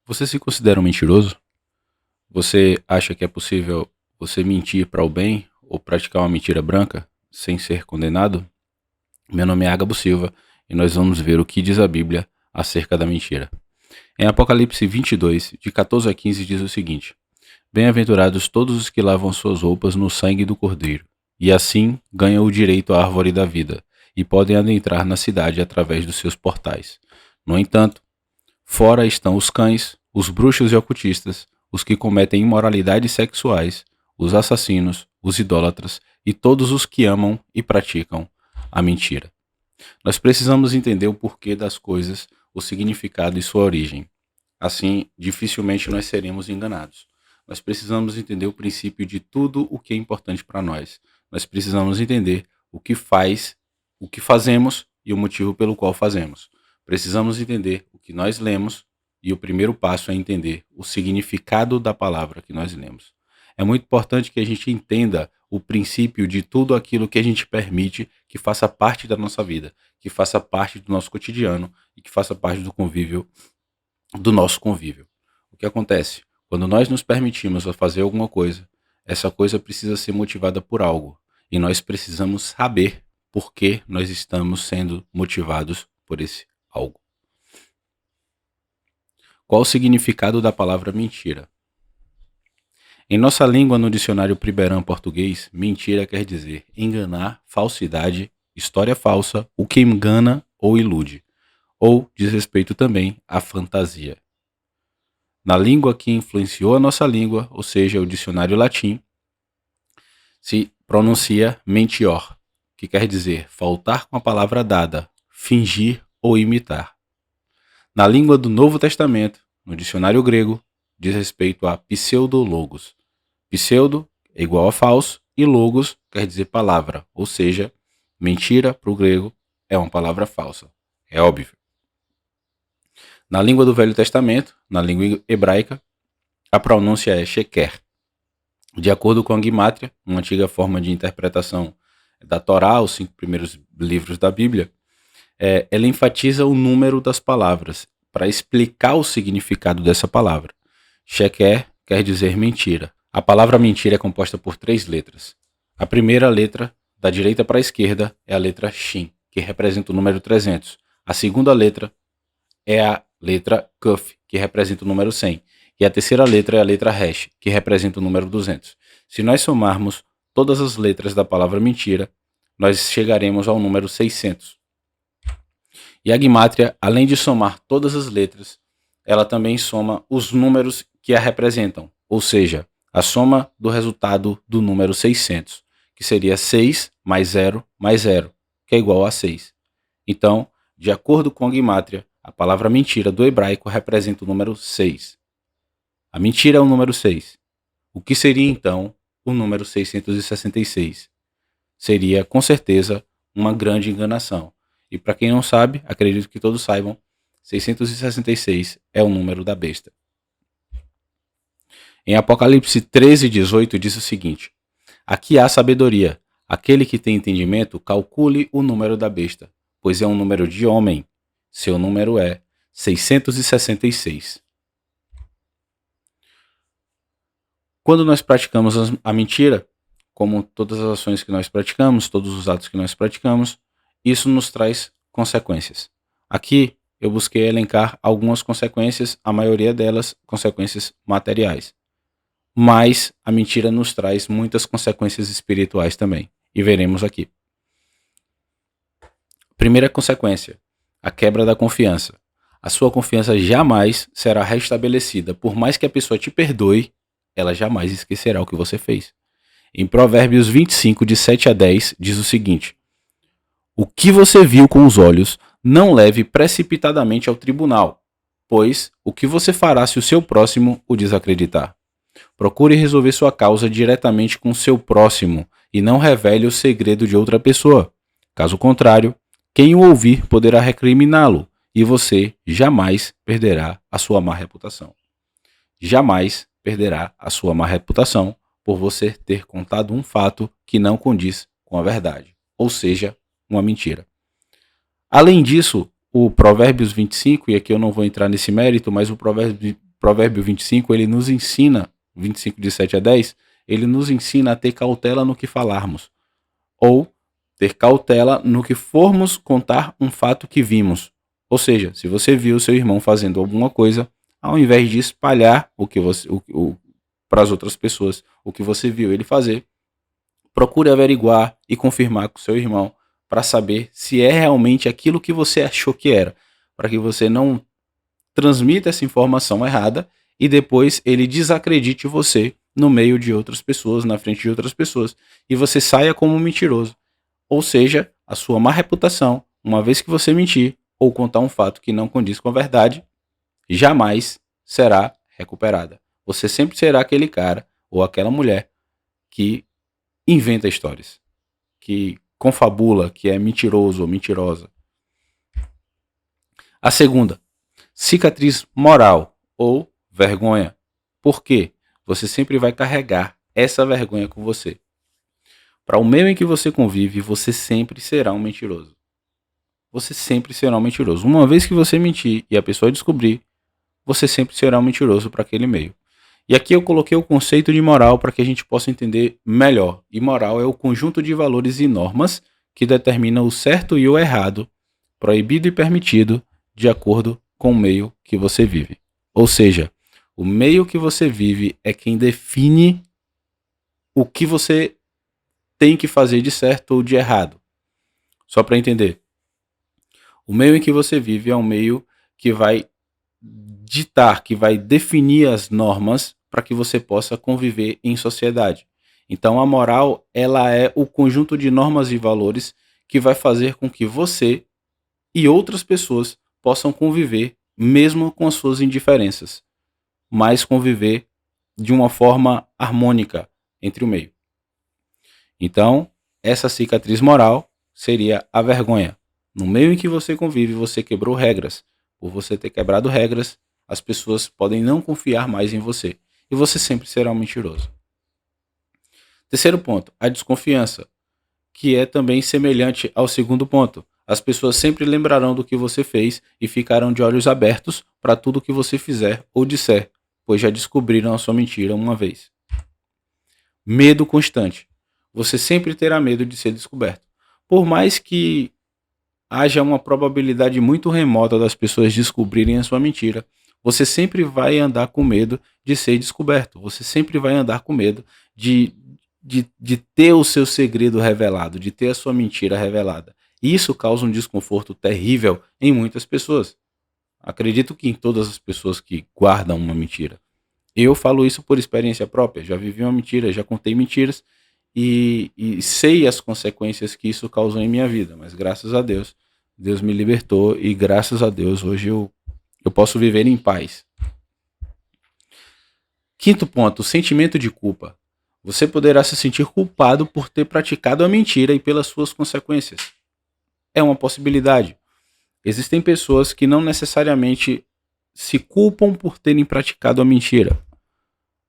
Você se considera um mentiroso? Você acha que é possível você mentir para o bem ou praticar uma mentira branca sem ser condenado? Meu nome é Ágabo Silva e nós vamos ver o que diz a Bíblia acerca da mentira. Em Apocalipse 22, de 14 a 15, diz o seguinte: Bem-aventurados todos os que lavam suas roupas no sangue do Cordeiro, e assim ganham o direito à árvore da vida, e podem adentrar na cidade através dos seus portais. No entanto, fora estão os cães, os bruxos e ocultistas, os que cometem imoralidades sexuais, os assassinos, os idólatras e todos os que amam e praticam a mentira. Nós precisamos entender o porquê das coisas, o significado e sua origem. Assim, dificilmente nós seremos enganados. Nós precisamos entender o princípio de tudo o que é importante para nós. Nós precisamos entender o que fazemos e o motivo pelo qual fazemos. Precisamos entender o que nós lemos e o primeiro passo é entender o significado da palavra que nós lemos. É muito importante que a gente entenda o princípio de tudo aquilo que a gente permite que faça parte da nossa vida, que faça parte do nosso cotidiano e que faça parte do nosso convívio. O que acontece? Quando nós nos permitimos a fazer alguma coisa, essa coisa precisa ser motivada por algo. E nós precisamos saber por que nós estamos sendo motivados por esse algo. Qual o significado da palavra mentira? Em nossa língua, no dicionário Priberan português, mentira quer dizer enganar, falsidade, história falsa, o que engana ou ilude, ou diz respeito também à fantasia. Na língua que influenciou a nossa língua, ou seja, o dicionário latim, se pronuncia mentior, que quer dizer faltar com a palavra dada, fingir ou imitar. Na língua do Novo Testamento, no dicionário grego, diz respeito a pseudologos. Pseudo é igual a falso e logos quer dizer palavra, ou seja, mentira para o grego é uma palavra falsa. É óbvio. Na língua do Velho Testamento, na língua hebraica, a pronúncia é sheker. De acordo com a Guimátria, uma antiga forma de interpretação da Torá, os 5 primeiros livros da Bíblia, ela enfatiza o número das palavras para explicar o significado dessa palavra. Sheker quer dizer mentira. A palavra mentira é composta por 3 letras. A primeira letra, da direita para a esquerda, é a letra Shin, que representa o número 300. A segunda letra é a letra Kuf, que representa o número 100. E a terceira letra é a letra Resh, que representa o número 200. Se nós somarmos todas as letras da palavra mentira, nós chegaremos ao número 600. E a Guimátria, além de somar todas as letras, ela também soma os números que a representam, ou seja, a soma do resultado do número 600, que seria 6 mais 0, que é igual a 6. Então, de acordo com a Guimátria, a palavra mentira do hebraico representa o número 6. A mentira é o número 6. O que seria então o número 666? Seria, com certeza, uma grande enganação. E para quem não sabe, acredito que todos saibam, 666 é o número da besta. Em Apocalipse 13:18 diz o seguinte: Aqui há sabedoria. Aquele que tem entendimento, calcule o número da besta, pois é um número de homem. Seu número é 666. Quando nós praticamos a mentira, como todas as ações que nós praticamos, todos os atos que nós praticamos, isso nos traz consequências. Aqui eu busquei elencar algumas consequências, a maioria delas consequências materiais. Mas a mentira nos traz muitas consequências espirituais também, e veremos aqui. Primeira consequência, a quebra da confiança. A sua confiança jamais será restabelecida, por mais que a pessoa te perdoe, ela jamais esquecerá o que você fez. Em Provérbios 25, de 7 a 10, diz o seguinte: O que você viu com os olhos, não leve precipitadamente ao tribunal, pois o que você fará se o seu próximo o desacreditar? Procure resolver sua causa diretamente com seu próximo e não revele o segredo de outra pessoa. Caso contrário, quem o ouvir poderá recriminá-lo e você jamais perderá a sua má reputação. Jamais perderá a sua má reputação por você ter contado um fato que não condiz com a verdade, ou seja, uma mentira. Além disso, o Provérbios 25, e aqui eu não vou entrar nesse mérito, mas o Provérbio 25, ele nos ensina, 25 de 7 a 10, ele nos ensina a ter cautela no que falarmos, ou ter cautela no que formos contar um fato que vimos. Ou seja, se você viu seu irmão fazendo alguma coisa, ao invés de espalhar para as outras pessoas o que você viu ele fazer, procure averiguar e confirmar com seu irmão para saber se é realmente aquilo que você achou que era, para que você não transmita essa informação errada e depois ele desacredite você no meio de outras pessoas, na frente de outras pessoas, e você saia como um mentiroso. Ou seja, a sua má reputação, uma vez que você mentir ou contar um fato que não condiz com a verdade, jamais será recuperada. Você sempre será aquele cara ou aquela mulher que inventa histórias, que confabula, que é mentiroso ou mentirosa. A segunda, cicatriz moral ou vergonha. Por quê? Você sempre vai carregar essa vergonha com você. Para o meio em que você convive, você sempre será um mentiroso. Você sempre será um mentiroso. Uma vez que você mentir e a pessoa descobrir, você sempre será um mentiroso para aquele meio. E aqui eu coloquei o conceito de moral para que a gente possa entender melhor. E moral é o conjunto de valores e normas que determina o certo e o errado, proibido e permitido, de acordo com o meio que você vive. Ou seja, o meio que você vive é quem define o que você tem que fazer de certo ou de errado. Só para entender. O meio em que você vive é um meio que vai ditar, que vai definir as normas para que você possa conviver em sociedade. Então a moral, ela é o conjunto de normas e valores que vai fazer com que você e outras pessoas possam conviver mesmo com as suas indiferenças, mas conviver de uma forma harmônica entre o meio. Então, essa cicatriz moral seria a vergonha. No meio em que você convive, você quebrou regras. Por você ter quebrado regras, as pessoas podem não confiar mais em você. E você sempre será um mentiroso. Terceiro ponto, a desconfiança, que é também semelhante ao segundo ponto. As pessoas sempre lembrarão do que você fez e ficarão de olhos abertos para tudo que você fizer ou disser, pois já descobriram a sua mentira uma vez. Medo constante. Você sempre terá medo de ser descoberto. Por mais que haja uma probabilidade muito remota das pessoas descobrirem a sua mentira, você sempre vai andar com medo de ser descoberto. Você sempre vai andar com medo de ter o seu segredo revelado, de ter a sua mentira revelada. Isso causa um desconforto terrível em muitas pessoas. Acredito que em todas as pessoas que guardam uma mentira. Eu falo isso por experiência própria. Já vivi uma mentira, já contei mentiras e sei as consequências que isso causou em minha vida. Mas graças a Deus, Deus me libertou e graças a Deus hoje eu posso viver em paz. Quinto ponto, o sentimento de culpa. Você poderá se sentir culpado por ter praticado a mentira e pelas suas consequências. É uma possibilidade. Existem pessoas que não necessariamente se culpam por terem praticado a mentira,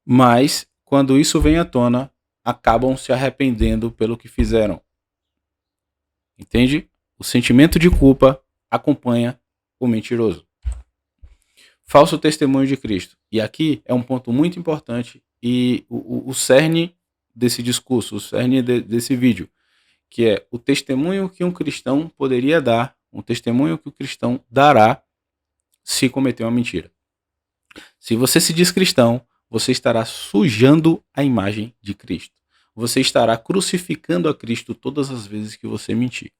mas quando isso vem à tona, acabam se arrependendo pelo que fizeram. Entende? O sentimento de culpa acompanha o mentiroso. Falso testemunho de Cristo. E aqui é um ponto muito importante e o cerne desse discurso, o cerne desse vídeo, que é o testemunho que um cristão poderia dar, um testemunho que o cristão dará se cometer uma mentira. Se você se diz cristão, você estará sujando a imagem de Cristo. Você estará crucificando a Cristo todas as vezes que você mentir.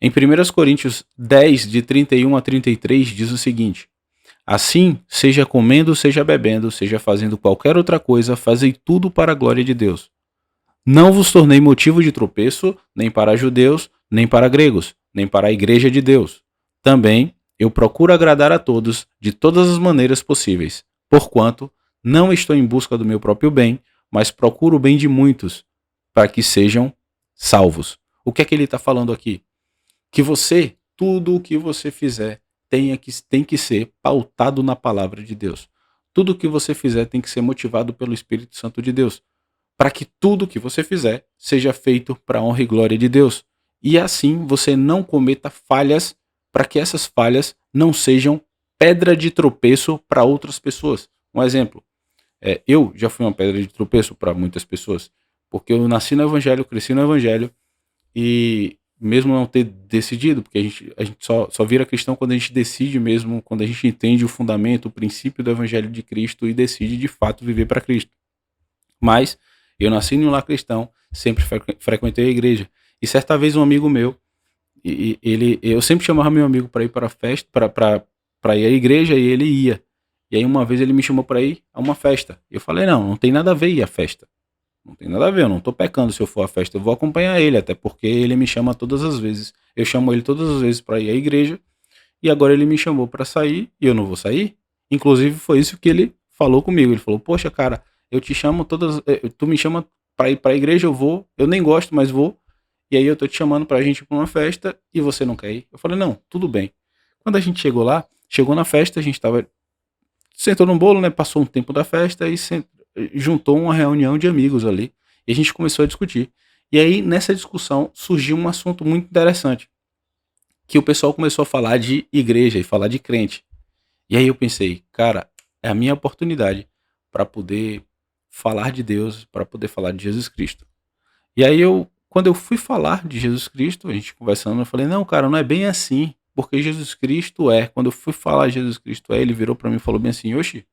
Em 1 Coríntios 10, de 31 a 33, diz o seguinte: assim, seja comendo, seja bebendo, seja fazendo qualquer outra coisa, fazei tudo para a glória de Deus. Não vos tornei motivo de tropeço, nem para judeus, nem para gregos, nem para a igreja de Deus. Também eu procuro agradar a todos de todas as maneiras possíveis, porquanto não estou em busca do meu próprio bem, mas procuro o bem de muitos, para que sejam salvos. O que é que ele está falando aqui? Que você, tudo o que você fizer, tem que ser pautado na palavra de Deus. Tudo o que você fizer tem que ser motivado pelo Espírito Santo de Deus, para que tudo o que você fizer seja feito para a honra e glória de Deus. E assim você não cometa falhas, para que essas falhas não sejam pedra de tropeço para outras pessoas. Um exemplo, eu já fui uma pedra de tropeço para muitas pessoas, porque eu nasci no evangelho, cresci no evangelho, e mesmo não ter decidido, porque a gente só vira cristão quando a gente decide mesmo, quando a gente entende o fundamento, o princípio do evangelho de Cristo e decide de fato viver para Cristo. Mas eu nasci em um lar cristão, sempre frequentei a igreja. E certa vez um amigo meu, eu sempre chamava meu amigo para ir para a festa, para ir à igreja, e ele ia. E aí uma vez ele me chamou para ir a uma festa. Eu falei, não tem nada a ver ir à festa. Não tem nada a ver, eu não tô pecando se eu for à festa, eu vou acompanhar ele, até porque ele me chama todas as vezes. Eu chamo ele todas as vezes para ir à igreja, e agora ele me chamou para sair, e eu não vou sair. Inclusive foi isso que ele falou comigo. Ele falou: "Poxa, cara, eu te chamo todas, tu me chama para ir para a igreja, eu vou. Eu nem gosto, mas vou. E aí eu tô te chamando pra gente ir pra uma festa e você não quer ir?" Eu falei: "Não, tudo bem." Quando a gente chegou lá, chegou na festa, a gente tava sentou num bolo, né? Passou um tempo da festa e juntou uma reunião de amigos ali. E a gente começou a discutir. E aí, nessa discussão, surgiu um assunto muito interessante. Que o pessoal começou a falar de igreja e falar de crente. E aí eu pensei, cara, é a minha oportunidade para poder falar de Deus, para poder falar de Jesus Cristo. E aí quando eu fui falar de Jesus Cristo, a gente conversando, eu falei, não, cara, não é bem assim, porque Jesus Cristo é. Quando eu fui falar de Jesus Cristo é, ele virou para mim e falou bem assim, oxi,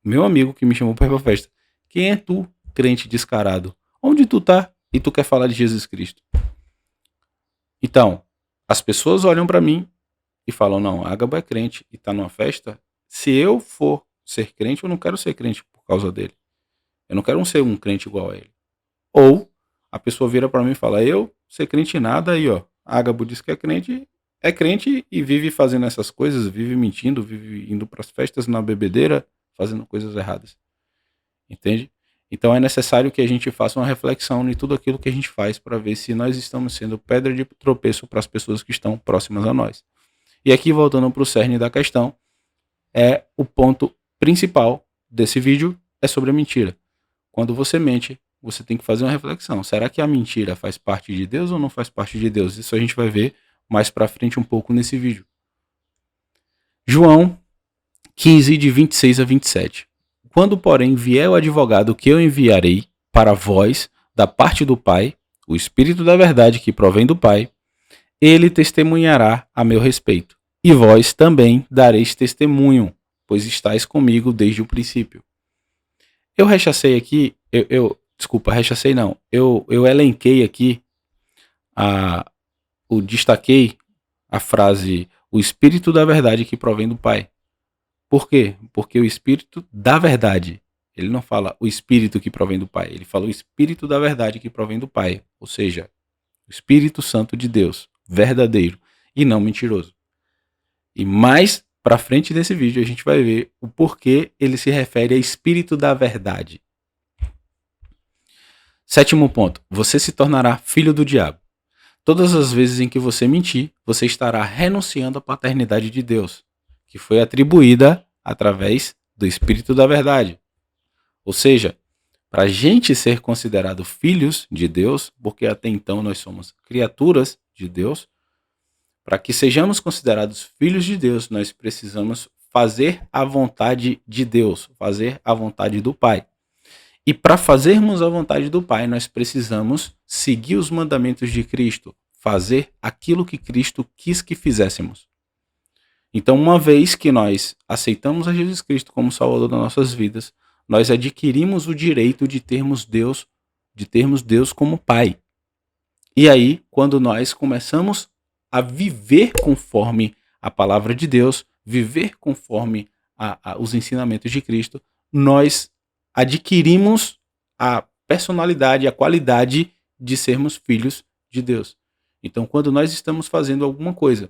meu amigo que me chamou para ir pra festa, quem é tu, crente descarado? Onde tu tá e tu quer falar de Jesus Cristo? Então, as pessoas olham para mim e falam, não, Ágabo é crente e tá numa festa. Se eu for ser crente, eu não quero ser crente por causa dele. Eu não quero ser um crente igual a ele. Ou a pessoa vira para mim e fala, eu ser crente em nada, aí ó, Ágabo diz que é crente e vive fazendo essas coisas, vive mentindo, vive indo para as festas na bebedeira, fazendo coisas erradas. Entende? Então é necessário que a gente faça uma reflexão em tudo aquilo que a gente faz para ver se nós estamos sendo pedra de tropeço para as pessoas que estão próximas a nós. E aqui, voltando para o cerne da questão, o ponto principal desse vídeo é sobre a mentira. Quando você mente, você tem que fazer uma reflexão. Será que a mentira faz parte de Deus ou não faz parte de Deus? Isso a gente vai ver mais para frente um pouco nesse vídeo. João 15, de 26 a 27. Quando, porém, vier o advogado que eu enviarei para vós, da parte do Pai, o Espírito da verdade que provém do Pai, ele testemunhará a meu respeito. E vós também dareis testemunho, pois estáis comigo desde o princípio. Eu rechacei aqui, rechacei não, eu elenquei aqui, destaquei a frase, o Espírito da verdade que provém do Pai. Por quê? Porque o Espírito da verdade, ele não fala o Espírito que provém do Pai, ele fala o Espírito da verdade que provém do Pai, ou seja, o Espírito Santo de Deus, verdadeiro e não mentiroso. E mais para frente desse vídeo a gente vai ver o porquê ele se refere a Espírito da verdade. 7º ponto, você se tornará filho do diabo. Todas as vezes em que você mentir, você estará renunciando à paternidade de Deus, que foi atribuída através do Espírito da verdade. Ou seja, para a gente ser considerado filhos de Deus, porque até então nós somos criaturas de Deus, para que sejamos considerados filhos de Deus, nós precisamos fazer a vontade de Deus, fazer a vontade do Pai. E para fazermos a vontade do Pai, nós precisamos seguir os mandamentos de Cristo, fazer aquilo que Cristo quis que fizéssemos. Então, uma vez que nós aceitamos a Jesus Cristo como Salvador das nossas vidas, nós adquirimos o direito de termos Deus como Pai. E aí, quando nós começamos a viver conforme a palavra de Deus, viver conforme os ensinamentos de Cristo, nós adquirimos a personalidade, a qualidade de sermos filhos de Deus. Então, quando nós estamos fazendo alguma coisa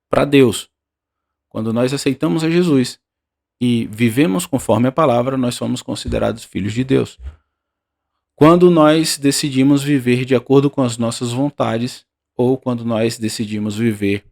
para Deus, quando nós aceitamos a Jesus e vivemos conforme a palavra, nós somos considerados filhos de Deus. Quando nós decidimos viver de acordo com as nossas vontades, ou quando nós decidimos viver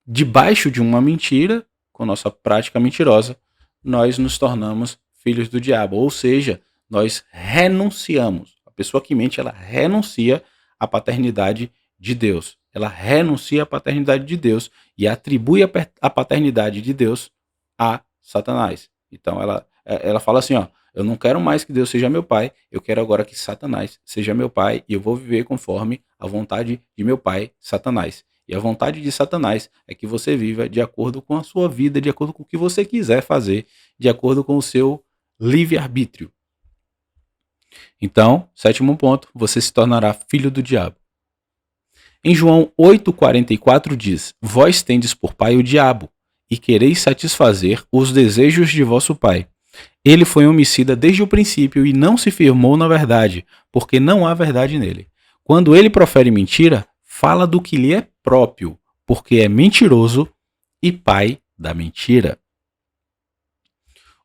debaixo de uma mentira, com nossa prática mentirosa, nós nos tornamos filhos do diabo. Ou seja, nós renunciamos. A pessoa que mente, ela renuncia à paternidade de Deus. ela renuncia à paternidade de Deus e atribui a paternidade de Deus a Satanás. Então ela fala assim, ó, eu não quero mais que Deus seja meu pai, eu quero agora que Satanás seja meu pai e eu vou viver conforme a vontade de meu pai, Satanás. E a vontade de Satanás é que você viva de acordo com a sua vida, de acordo com o que você quiser fazer, de acordo com o seu livre-arbítrio. Então, sétimo ponto, você se tornará filho do diabo. Em João 8,44 diz: Vós tendes por pai o diabo, e quereis satisfazer os desejos de vosso pai. Ele foi homicida desde o princípio e não se firmou na verdade, porque não há verdade nele. Quando ele profere mentira, fala do que lhe é próprio, porque é mentiroso e pai da mentira.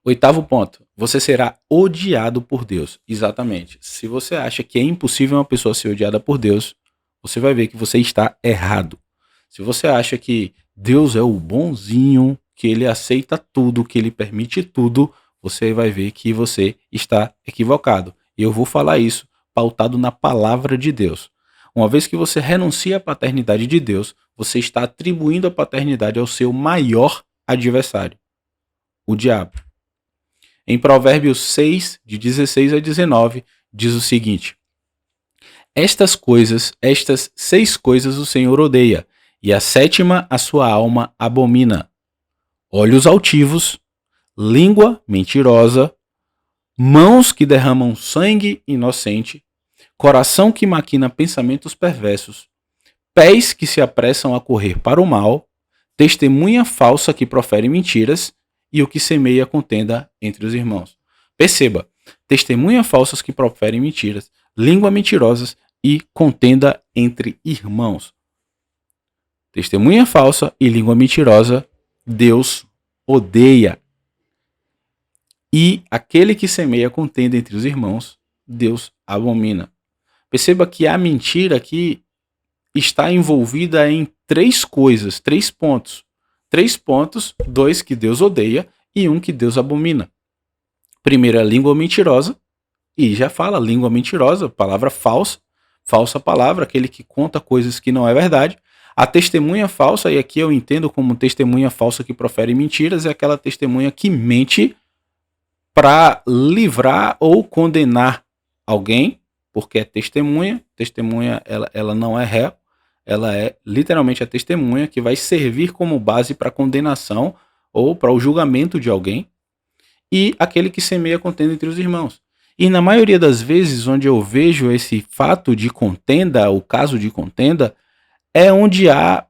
Oitavo ponto, você será odiado por Deus. Exatamente. Se você acha que é impossível uma pessoa ser odiada por Deus, você vai ver que você está errado. Se você acha que Deus é o bonzinho, que ele aceita tudo, que ele permite tudo, você vai ver que você está equivocado. E eu vou falar isso pautado na palavra de Deus. Uma vez que você renuncia à paternidade de Deus, você está atribuindo a paternidade ao seu maior adversário, o diabo. Em Provérbios 6, de 16 a 19, diz o seguinte: estas 6 coisas o Senhor odeia, e a sétima a sua alma abomina: olhos altivos, língua mentirosa, mãos que derramam sangue inocente, coração que maquina pensamentos perversos, pés que se apressam a correr para o mal, testemunha falsa que profere mentiras e o que semeia contenda entre os irmãos. Perceba, testemunha falsas que proferem mentiras, língua mentirosas e contenda entre irmãos. Testemunha falsa e língua mentirosa, Deus odeia. E aquele que semeia contenda entre os irmãos, Deus abomina. Perceba que a mentira aqui está envolvida em 3 coisas, 3 pontos. 3 pontos, 2 que Deus odeia e 1 que Deus abomina. Primeiro, a língua mentirosa, e já fala língua mentirosa, palavra falsa, falsa palavra, aquele que conta coisas que não é verdade. A testemunha falsa, e aqui eu entendo como testemunha falsa que profere mentiras, é aquela testemunha que mente para livrar ou condenar alguém, porque é testemunha. Testemunha, ela não é réu, ela é literalmente a testemunha que vai servir como base para a condenação ou para o julgamento de alguém. E aquele que semeia contenda entre os irmãos. E na maioria das vezes onde eu vejo esse fato de contenda, o caso de contenda, é onde há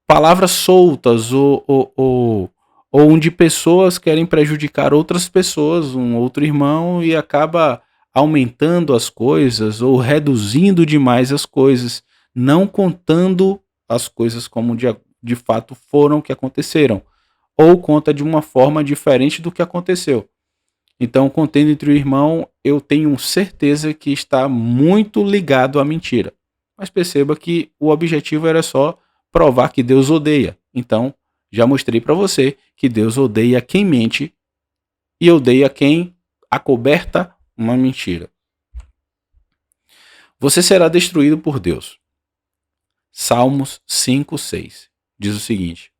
palavras soltas ou onde pessoas querem prejudicar outras pessoas, um outro irmão, e acaba aumentando as coisas ou reduzindo demais as coisas, não contando as coisas como de fato foram que aconteceram, ou conta de uma forma diferente do que aconteceu. Então, contendo entre o irmão, eu tenho certeza que está muito ligado à mentira. Mas perceba que o objetivo era só provar que Deus odeia. Então, já mostrei para você que Deus odeia quem mente e odeia quem acoberta uma mentira. Você será destruído por Deus. Salmos 5:6 diz o seguinte: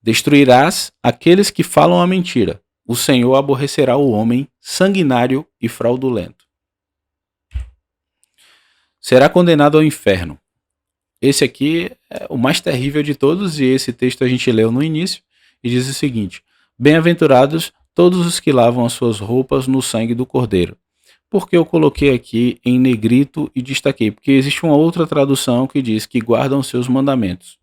destruirás aqueles que falam a mentira. O Senhor aborrecerá o homem sanguinário e fraudulento. Será condenado ao inferno. Esse aqui é o mais terrível de todos, e esse texto a gente leu no início, e diz o seguinte: bem-aventurados todos os que lavam as suas roupas no sangue do Cordeiro. Porque eu coloquei aqui em negrito e destaquei? Porque existe uma outra tradução que diz que guardam seus mandamentos.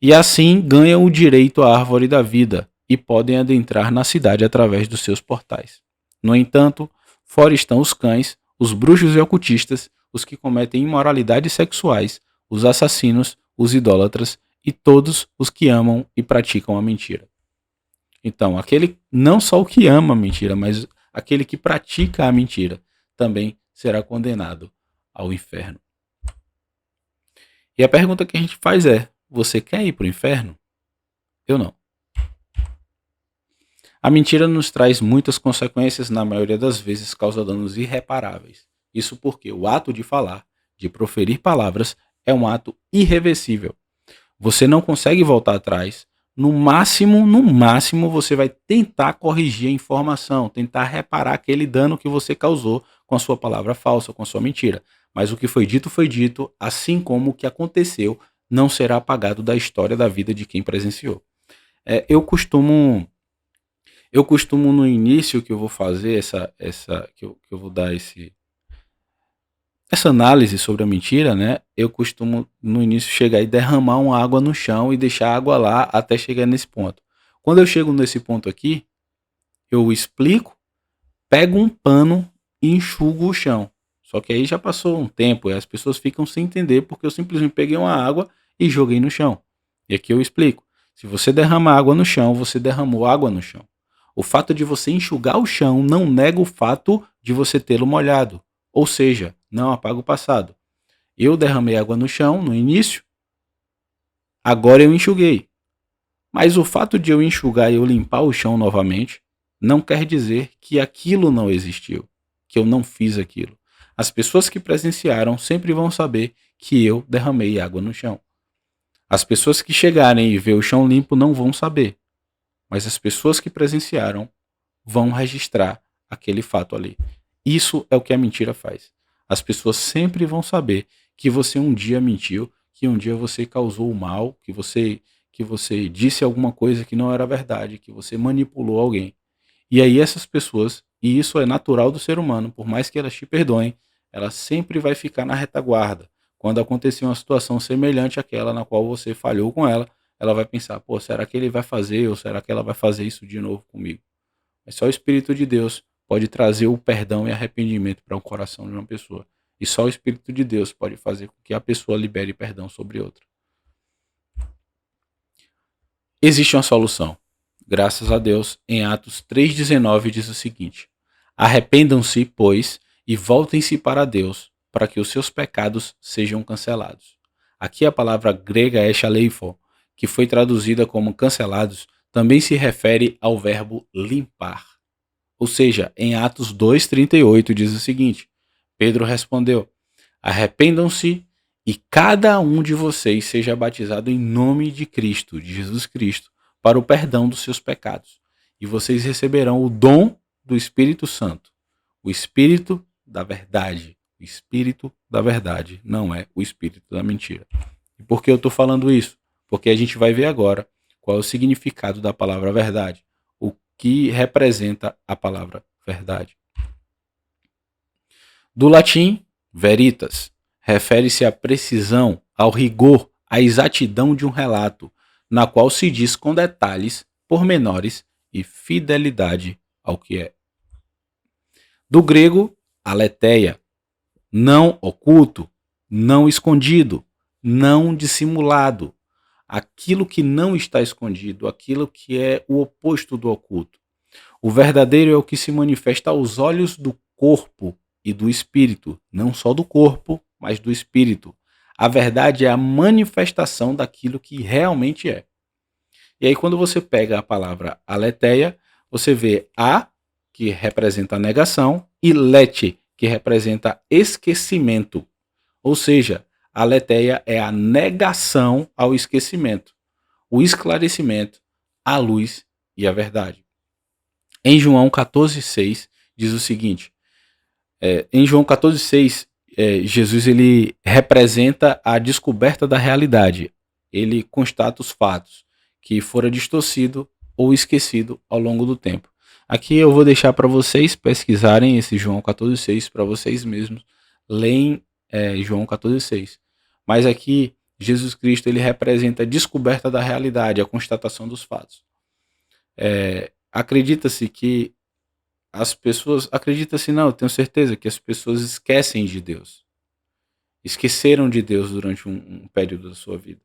E assim ganham o direito à árvore da vida e podem adentrar na cidade através dos seus portais. No entanto, fora estão os cães, os bruxos e ocultistas, os que cometem imoralidades sexuais, os assassinos, os idólatras e todos os que amam e praticam a mentira. Então, aquele não só o que ama a mentira, mas aquele que pratica a mentira também será condenado ao inferno. E a pergunta que a gente faz é: você quer ir para o inferno? Eu não. A mentira nos traz muitas consequências, na maioria das vezes causa danos irreparáveis. Isso porque o ato de falar, de proferir palavras, é um ato irreversível. Você não consegue voltar atrás. No máximo, você vai tentar corrigir a informação, tentar reparar aquele dano que você causou com a sua palavra falsa, com a sua mentira. Mas o que foi dito, assim como o que aconteceu, não será apagado da história da vida de quem presenciou. Eu costumo no início que eu vou fazer que eu vou dar essa análise sobre a mentira, né? Eu costumo no início chegar e derramar uma água no chão e deixar a água lá até chegar nesse ponto. Quando eu chego nesse ponto aqui, eu explico, pego um pano e enxugo o chão. Só que aí já passou um tempo e as pessoas ficam sem entender porque eu simplesmente peguei uma água e joguei no chão. E aqui eu explico. Se você derrama água no chão, você derramou água no chão. O fato de você enxugar o chão não nega o fato de você tê-lo molhado. Ou seja, não apaga o passado. Eu derramei água no chão no início, agora eu enxuguei. Mas o fato de eu enxugar e eu limpar o chão novamente não quer dizer que aquilo não existiu, que eu não fiz aquilo. As pessoas que presenciaram sempre vão saber que eu derramei água no chão. As pessoas que chegarem e ver o chão limpo não vão saber, mas as pessoas que presenciaram vão registrar aquele fato ali. Isso é o que a mentira faz. As pessoas sempre vão saber que você um dia mentiu, que um dia você causou o mal, que você disse alguma coisa que não era verdade, que você manipulou alguém. E aí essas pessoas, e isso é natural do ser humano, por mais que elas te perdoem, ela sempre vai ficar na retaguarda. Quando acontecer uma situação semelhante àquela na qual você falhou com ela, ela vai pensar, pô, será que ele vai fazer ou será que ela vai fazer isso de novo comigo? Mas só o Espírito de Deus pode trazer o perdão e arrependimento para o coração de uma pessoa. E só o Espírito de Deus pode fazer com que a pessoa libere perdão sobre outra. Existe uma solução. Graças a Deus, em Atos 3,19 diz o seguinte: arrependam-se, pois, e voltem-se para Deus, para que os seus pecados sejam cancelados. Aqui a palavra grega é shaleifo, que foi traduzida como cancelados, também se refere ao verbo limpar. Ou seja, em Atos 2,38 diz o seguinte: Pedro respondeu: arrependam-se e cada um de vocês seja batizado em nome de Cristo, de Jesus Cristo, para o perdão dos seus pecados. E vocês receberão o dom do Espírito Santo, o Espírito da verdade. O Espírito da verdade não é o Espírito da mentira. E por que eu estou falando isso? Porque a gente vai ver agora qual é o significado da palavra verdade, o que representa a palavra verdade. Do latim, veritas, refere-se à precisão, ao rigor, à exatidão de um relato, na qual se diz com detalhes, pormenores e fidelidade ao que é. Do grego, aletheia, não oculto, não escondido, não dissimulado, aquilo que não está escondido, aquilo que é o oposto do oculto. O verdadeiro é o que se manifesta aos olhos do corpo e do espírito, não só do corpo, mas do espírito. A verdade é a manifestação daquilo que realmente é. E aí, quando você pega a palavra aletheia, você vê a, que representa a negação, e lete, que representa esquecimento. Ou seja, a aletheia é a negação ao esquecimento, o esclarecimento, a luz e a verdade. Em João 14,6 diz o seguinte: em João 14,6, Jesus ele representa a descoberta da realidade. Ele constata os fatos que foram distorcidos ou esquecidos ao longo do tempo. Aqui eu vou deixar para vocês pesquisarem esse João 14,6 para vocês mesmos. Leem João 14,6. Mas aqui Jesus Cristo ele representa a descoberta da realidade, a constatação dos fatos. Acredita-se que as pessoas, acredita-se não, eu tenho certeza que as pessoas esquecem de Deus. Esqueceram de Deus durante um período da sua vida.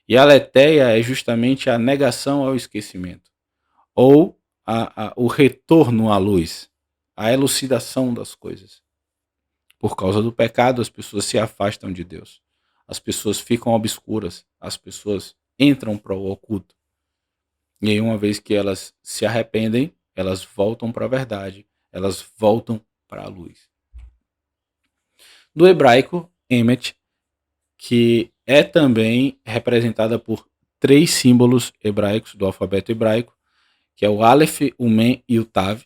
E a aletheia é justamente a negação ao esquecimento. Ou o retorno à luz, a elucidação das coisas. Por causa do pecado, as pessoas se afastam de Deus. As pessoas ficam obscuras, as pessoas entram para o oculto. E aí, uma vez que elas se arrependem, elas voltam para a verdade, elas voltam para a luz. Do hebraico, emet, que é também representada por 3 símbolos hebraicos do alfabeto hebraico, que é o Aleph, o Mem e o Tav.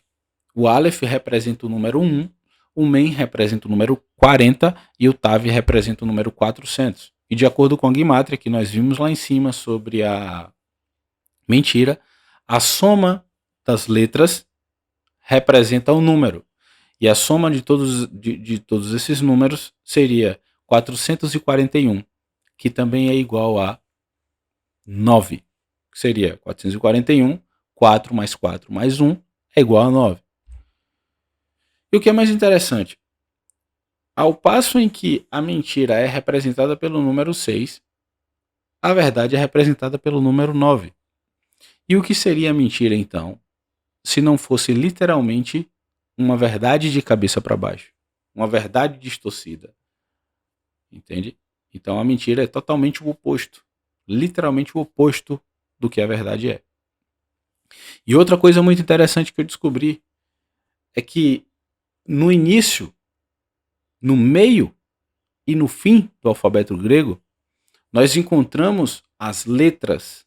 O Aleph representa o número 1, o Mem representa o número 40 e o Tav representa o número 400. E de acordo com a Guimátria, que nós vimos lá em cima sobre a mentira, a soma das letras representa o número. E a soma de todos esses números seria 441, que também é igual a 9. Que seria 441, 4 mais 4 mais 1 é igual a 9. E o que é mais interessante, ao passo em que a mentira é representada pelo número 6, a verdade é representada pelo número 9. E o que seria a mentira então, se não fosse literalmente uma verdade de cabeça para baixo, uma verdade distorcida, entende? Então a mentira é totalmente o oposto, literalmente o oposto do que a verdade é. E outra coisa muito interessante que eu descobri é que no início, no meio e no fim do alfabeto grego, nós encontramos as letras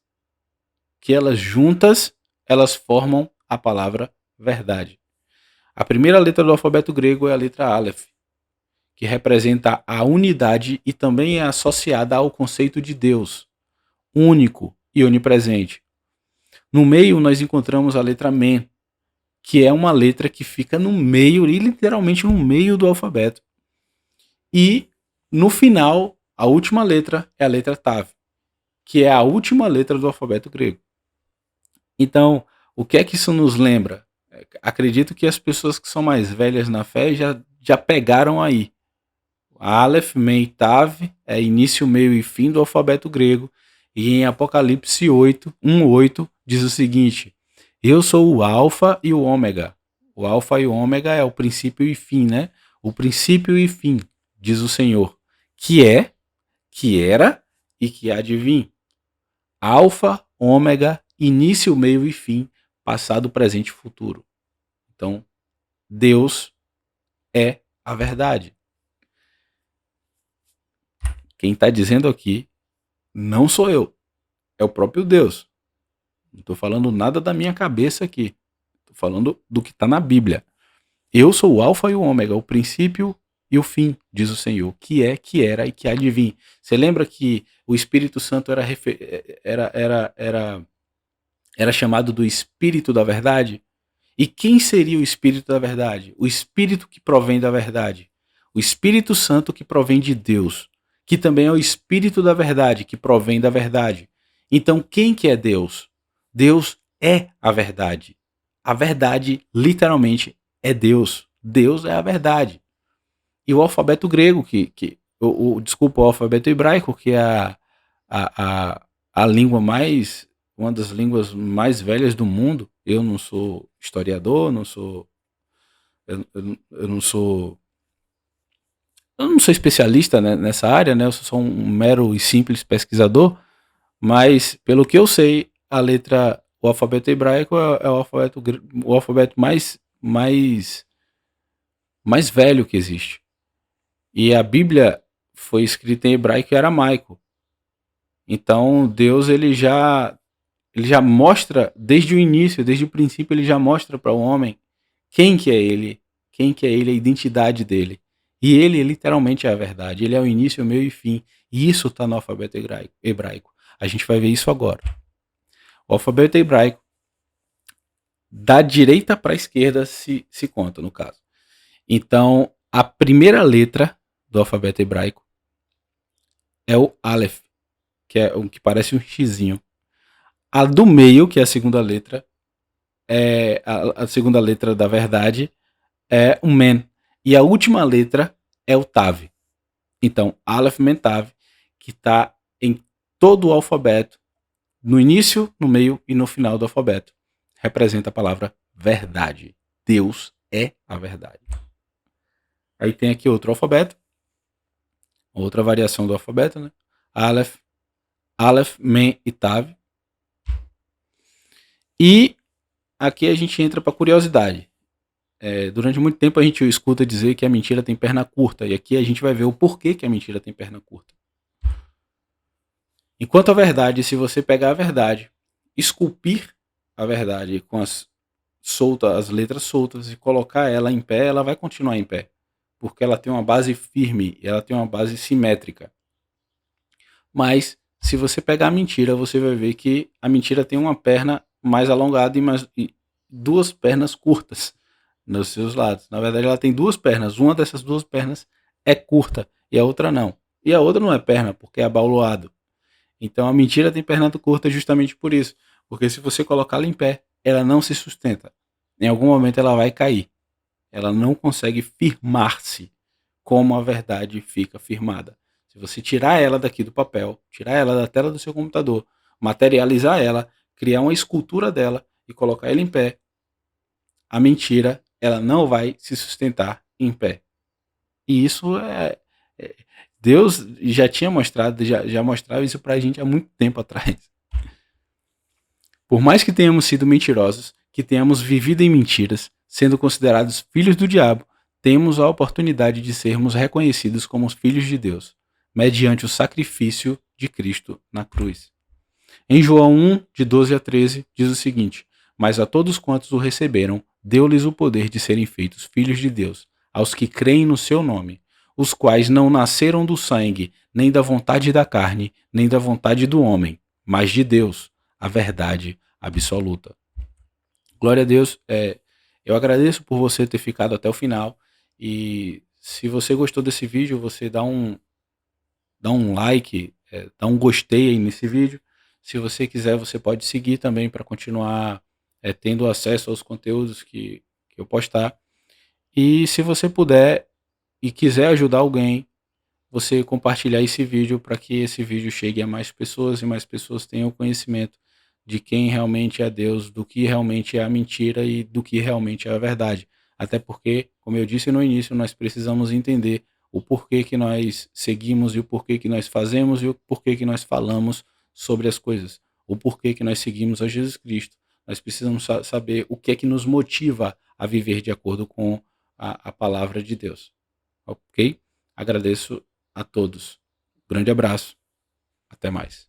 que elas juntas, elas formam a palavra verdade. A primeira letra do alfabeto grego é a letra Aleph, que representa a unidade e também é associada ao conceito de Deus, único e onipresente. No meio nós encontramos a letra Mem, que é uma letra que fica no meio, literalmente no meio do alfabeto. E no final, a última letra é a letra Tav, que é a última letra do alfabeto grego. Então, o que é que isso nos lembra? Acredito que as pessoas que são mais velhas na fé já pegaram aí. Aleph, Mem e Tav é início, meio e fim do alfabeto grego. E em Apocalipse 8, 1:8 diz o seguinte: eu sou o alfa e o ômega. O alfa e o ômega é o princípio e fim, né? O princípio e fim, diz o Senhor, que é, que era e que há de vir. Alfa, ômega, início, meio e fim, passado, presente e futuro. Então, Deus é a verdade. Quem está dizendo aqui não sou eu, é o próprio Deus. Não estou falando nada da minha cabeça aqui. Estou falando do que está na Bíblia. Eu sou o alfa e o ômega, o princípio e o fim, diz o Senhor, que é, que era e que há de vir. Você lembra que o Espírito Santo era chamado do Espírito da Verdade? E quem seria o Espírito da Verdade? O Espírito que provém da verdade. O Espírito Santo que provém de Deus, que também é o Espírito da Verdade, que provém da verdade. Então, quem que é Deus? Deus é a verdade. A verdade, literalmente, é Deus. Deus é a verdade. E o alfabeto grego, desculpa, o alfabeto hebraico, que é a língua mais, uma das línguas mais velhas do mundo. Eu não sou historiador, eu não sou especialista, né, nessa área, né? Eu sou um mero e simples pesquisador, mas pelo que eu sei, o alfabeto hebraico é o alfabeto mais velho que existe. E a Bíblia foi escrita em hebraico e aramaico. Então Deus ele já mostra desde o início, desde o princípio, ele já mostra para o homem quem que é ele, a identidade dele. E ele literalmente é a verdade. Ele é o início, o meio e fim. E isso está no alfabeto hebraico. A gente vai ver isso agora. O alfabeto hebraico, da direita para a esquerda se conta, no caso. Então, a primeira letra do alfabeto hebraico é o Aleph, que é o que parece um xizinho. A do meio, que é a segunda letra, é a segunda letra da verdade, é o Men. E a última letra é o Tav. Então, Aleph, Men, Tav, que está em todo o alfabeto, no início, no meio e no final do alfabeto, representa a palavra verdade. Deus é a verdade. Aí tem aqui outro alfabeto, outra variação do alfabeto, né? Aleph, Men e Tav. E aqui a gente entra para curiosidade. Durante muito tempo a gente escuta dizer que a mentira tem perna curta, e aqui a gente vai ver o porquê que a mentira tem perna curta. Enquanto a verdade, se você pegar a verdade, esculpir a verdade com as letras soltas e colocar ela em pé, ela vai continuar em pé, porque ela tem uma base firme, ela tem uma base simétrica. Mas se você pegar a mentira, você vai ver que a mentira tem uma perna mais alongada e duas pernas curtas nos seus lados. Na verdade, ela tem duas pernas. Uma dessas duas pernas é curta e a outra não. E a outra não é perna, porque é abauloado. Então a mentira tem perna curta justamente por isso. Porque se você colocá-la em pé, ela não se sustenta. Em algum momento ela vai cair. Ela não consegue firmar-se como a verdade fica firmada. Se você tirar ela daqui do papel, tirar ela da tela do seu computador, materializar ela, criar uma escultura dela e colocar ela em pé, a mentira ela não vai se sustentar em pé. E isso é Deus já tinha mostrado, já mostrava isso pra gente há muito tempo atrás. Por mais que tenhamos sido mentirosos, que tenhamos vivido em mentiras, sendo considerados filhos do diabo, temos a oportunidade de sermos reconhecidos como filhos de Deus, mediante o sacrifício de Cristo na cruz. Em João 1, de 12 a 13, diz o seguinte: Mas a todos quantos o receberam, deu-lhes o poder de serem feitos filhos de Deus, aos que creem no seu nome, os quais não nasceram do sangue, nem da vontade da carne, nem da vontade do homem, mas de Deus, a verdade absoluta. Glória a Deus. Eu agradeço por você ter ficado até o final. E se você gostou desse vídeo, você dá um like, dá um gostei aí nesse vídeo. Se você quiser, você pode seguir também para continuar tendo acesso aos conteúdos que eu postar. E se você puder e quiser ajudar alguém, você compartilhar esse vídeo para que esse vídeo chegue a mais pessoas e mais pessoas tenham conhecimento de quem realmente é Deus, do que realmente é a mentira e do que realmente é a verdade. Até porque, como eu disse no início, nós precisamos entender o porquê que nós seguimos e o porquê que nós fazemos e o porquê que nós falamos sobre as coisas. O porquê que nós seguimos a Jesus Cristo. Nós precisamos saber o que é que nos motiva a viver de acordo com a palavra de Deus. Ok? Agradeço a todos. Grande abraço. Até mais.